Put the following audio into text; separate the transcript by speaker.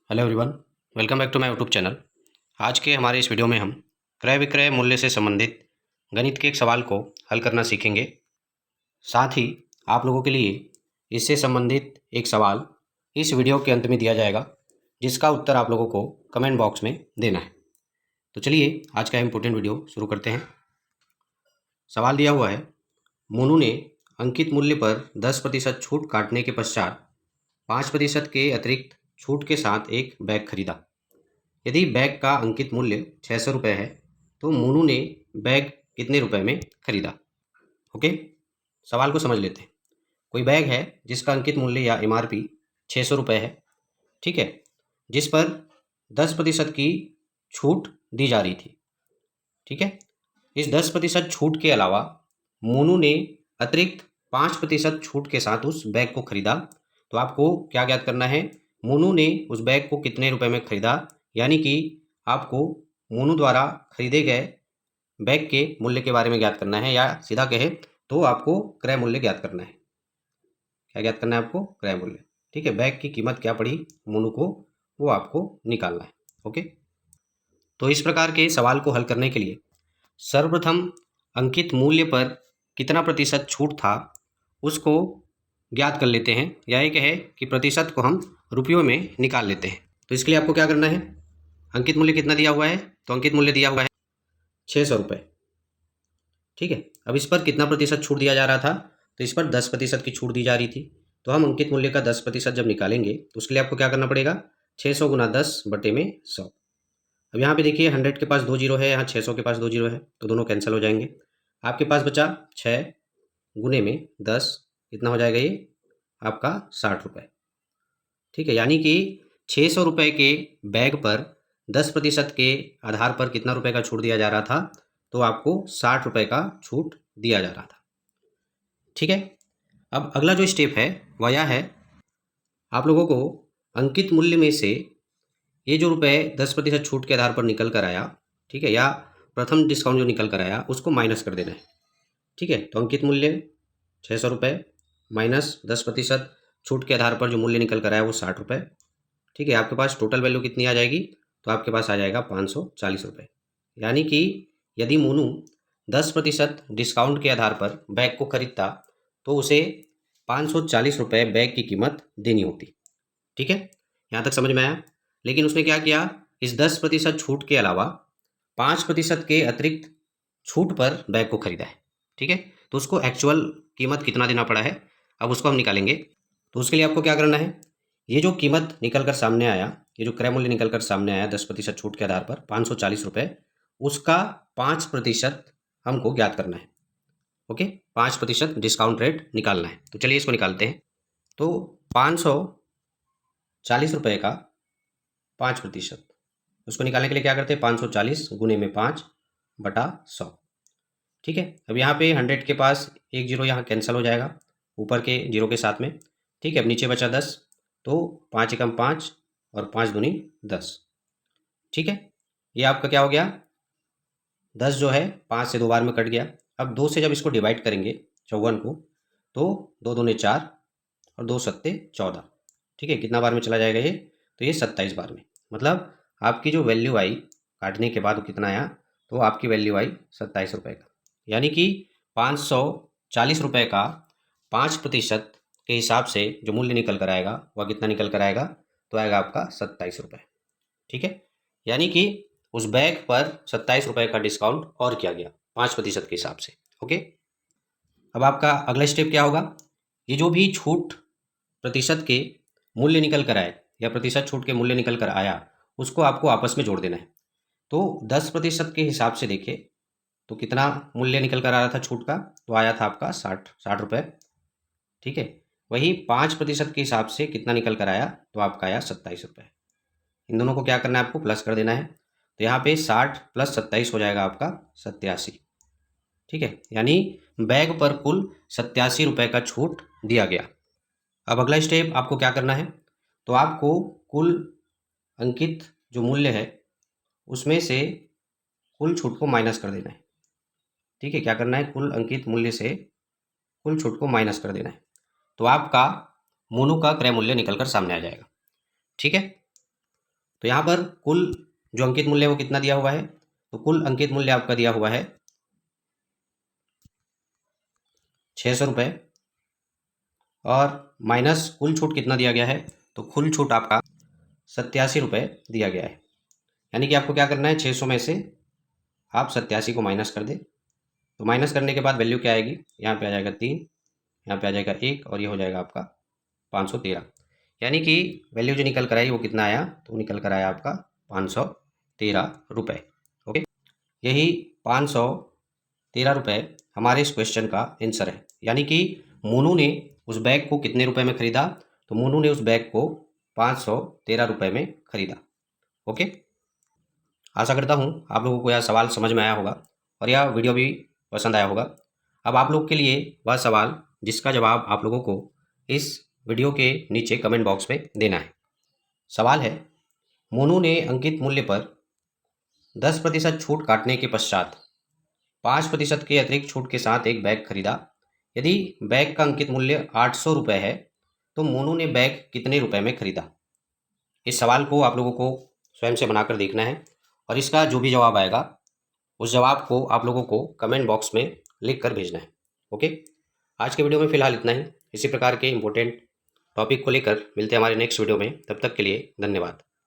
Speaker 1: Hello everyone, welcome back to my YouTube channel. आज के हमारे इस वीडियो में हम क्रय विक्रय मूल्य से संबंधित गणित के एक सवाल को हल करना सीखेंगे। साथ ही आप लोगों के लिए इससे संबंधित एक सवाल इस वीडियो के अंत में दिया जाएगा, जिसका उत्तर आप लोगों को कमेंट बॉक्स में देना है। तो चलिए आज का इम्पोर्टेंट वीडियो शुरू करते हैं। सवाल दिया हुआ है, मोनू ने अंकित मूल्य पर 10% छूट काटने के पश्चात 5% के अतिरिक्त छूट के साथ एक बैग खरीदा। यदि बैग का अंकित मूल्य 600 रुपये है तो मोनू ने बैग कितने रुपए में खरीदा। ओके, सवाल को समझ लेते हैं। कोई बैग है जिसका अंकित मूल्य या एमआरपी 600 रुपये है, ठीक है, जिस पर 10% की छूट दी जा रही थी, ठीक है। इस 10% छूट के अलावा मोनू ने अतिरिक्त 5% छूट के साथ उस बैग को खरीदा। तो आपको क्या ज्ञात करना है, मोनू ने उस बैग को कितने रुपए में खरीदा, यानी कि आपको मोनू द्वारा खरीदे गए बैग के मूल्य के बारे में ज्ञात करना है, या सीधा कहे तो आपको क्रय मूल्य ज्ञात करना है। क्या ज्ञात करना है आपको? क्रय मूल्य, ठीक है। बैग की कीमत क्या पड़ी मोनू को, वो आपको निकालना है। ओके, तो इस प्रकार के सवाल को हल करने के लिए सर्वप्रथम अंकित मूल्य पर कितना प्रतिशत छूट था उसको ज्ञात कर लेते हैं, या ये कहे कि प्रतिशत को हम रुपयों में निकाल लेते हैं। तो इसके लिए आपको क्या करना है, अंकित मूल्य कितना दिया हुआ है, तो अंकित मूल्य दिया हुआ है 600 रुपये, ठीक है। अब इस पर कितना प्रतिशत छूट दिया जा रहा था, तो इस पर 10% की छूट दी जा रही थी। तो हम अंकित मूल्य का 10% जब निकालेंगे तो उसके लिए आपको क्या करना पड़ेगा, 600 गुना 10 बटे में 100। अब यहाँ पे देखिए 100 के पास 2 जीरो है, यहाँ 600 के पास 2 जीरो है, तो दोनों कैंसिल हो जाएंगे। आपके पास बचा 6 गुने में 10, कितना हो जाएगा ये आपका 60 रुपये, ठीक है। यानी कि 600 रुपये के बैग पर 10% के आधार पर कितना रुपए का छूट दिया जा रहा था, तो आपको 60 रुपये का छूट दिया जा रहा था, ठीक है। अब अगला जो स्टेप है वह यह है, आप लोगों को अंकित मूल्य में से ये जो रुपए 10% छूट के आधार पर निकल कर आया, ठीक है, या प्रथम डिस्काउंट जो निकल कर आया उसको माइनस कर देना है, ठीक है। तो अंकित मूल्य 600 रुपये माइनस 10% छूट के आधार पर जो मूल्य निकल कर आया वो 60 रुपये, ठीक है। आपके पास टोटल वैल्यू कितनी आ जाएगी, तो आपके पास आ जाएगा 540 रुपये। यानी कि यदि मोनू 10% डिस्काउंट के आधार पर बैग को खरीदता तो उसे 540 रुपये बैग की कीमत देनी होती, ठीक है। यहाँ तक समझ में आया। लेकिन उसने क्या किया, इस 10% छूट के अलावा 5% के अतिरिक्त छूट पर बैग को खरीदा है, ठीक है। तो उसको एक्चुअल कीमत कितना देना पड़ा है, अब उसको हम निकालेंगे। तो उसके लिए आपको क्या करना है, ये जो कीमत निकल कर सामने आया, ये जो क्रय मूल्य निकल कर सामने आया 10% छूट के आधार पर 540 रुपये, उसका 5% हमको ज्ञात करना है। ओके, 5% डिस्काउंट रेट निकालना है। तो चलिए इसको निकालते हैं। तो 540 रुपये का 5%, उसको निकालने के लिए क्या करते हैं, 540 गुने में 5 बटा 100, ठीक है। अब यहाँ पे 100 के पास एक जीरो यहाँ कैंसिल हो जाएगा ऊपर के जीरो के साथ में, ठीक है। अब नीचे बचा 10, तो 5 एकम 5 और 5 दूनी 10, ठीक है। ये आपका क्या हो गया, 10 जो है 5 से 2 बार में कट गया। अब 2 से जब इसको डिवाइड करेंगे 54 को, तो 2 दूने 4 और 2 सत्ते 14, ठीक है। कितना बार में चला जाएगा ये, तो ये 27 बार में। मतलब आपकी जो वैल्यू आई काटने के बाद वो कितना आया, तो आपकी वैल्यू आई 27 रुपये का। यानी कि 540 रुपये का 5% के हिसाब से जो मूल्य निकल कर आएगा वह कितना निकल कर आएगा, तो आएगा आपका 27 रुपये, ठीक है। यानी कि उस बैग पर 27 रुपये का डिस्काउंट और किया गया 5% के हिसाब से। ओके, अब आपका अगला स्टेप क्या होगा, ये जो भी छूट प्रतिशत के मूल्य निकल कर आए या प्रतिशत छूट के मूल्य निकल कर आया, उसको आपको आपस में जोड़ देना है। तो 10% के हिसाब से देखिए तो कितना मूल्य निकल कर आ रहा था छूट का, तो आया था आपका 60 रुपये, ठीक है। वही 5% के हिसाब से कितना निकल कर आया, तो आपका आया 27 रुपये। इन दोनों को क्या करना है, आपको प्लस कर देना है। तो यहाँ पे 60 प्लस 27 हो जाएगा आपका 87, ठीक है। यानी बैग पर कुल 87 रुपये का छूट दिया गया। अब अगला स्टेप आपको क्या करना है, तो आपको कुल अंकित जो मूल्य है उसमें से कुल छूट को माइनस कर देना है, ठीक है। क्या करना है, कुल अंकित मूल्य से कुल छूट को माइनस कर देना है। तो आपका मोनू का क्रय मूल्य निकल कर सामने आ जाएगा, ठीक है। तो यहाँ पर कुल जो अंकित मूल्य है वो कितना दिया हुआ है, तो कुल अंकित मूल्य आपका दिया हुआ है 600 रुपये, और माइनस कुल छूट कितना दिया गया है, तो कुल छूट आपका 87 रुपये दिया गया है। यानी कि आपको क्या करना है, 600 में से आप 87 को माइनस कर दें। तो माइनस करने के बाद वैल्यू क्या आएगी, यहाँ पे आ जाएगा 3, यहाँ पे आ जाएगा 1, और ये हो जाएगा आपका 513। यानी कि वैल्यू जो निकल कर आई वो कितना आया, तो निकल कर आया आपका 513 रुपये। ओके, यही 513 रुपये हमारे इस क्वेश्चन का आंसर है। यानी कि मोनू ने उस बैग को कितने रुपए में खरीदा, तो मोनू ने उस बैग को 513 रुपये में खरीदा। ओके, आशा करता हूँ आप लोगों को यह सवाल समझ में आया होगा और यह वीडियो भी पसंद आया होगा। अब आप लोग के लिए वह सवाल जिसका जवाब आप लोगों को इस वीडियो के नीचे कमेंट बॉक्स में देना है। सवाल है, मोनू ने अंकित मूल्य पर 10% छूट काटने के पश्चात 5% के अतिरिक्त छूट के साथ एक बैग खरीदा। यदि बैग का अंकित मूल्य 800 रुपये है तो मोनू ने बैग कितने रुपए में खरीदा। इस सवाल को आप लोगों को स्वयं से बनाकर देखना है और इसका जो भी जवाब आएगा उस जवाब को आप लोगों को कमेंट बॉक्स में लिख कर भेजना है। ओके, आज के वीडियो में फिलहाल इतना ही। इसी प्रकार के इंपॉर्टेंट टॉपिक को लेकर मिलते हैं हमारे नेक्स्ट वीडियो में। तब तक के लिए धन्यवाद।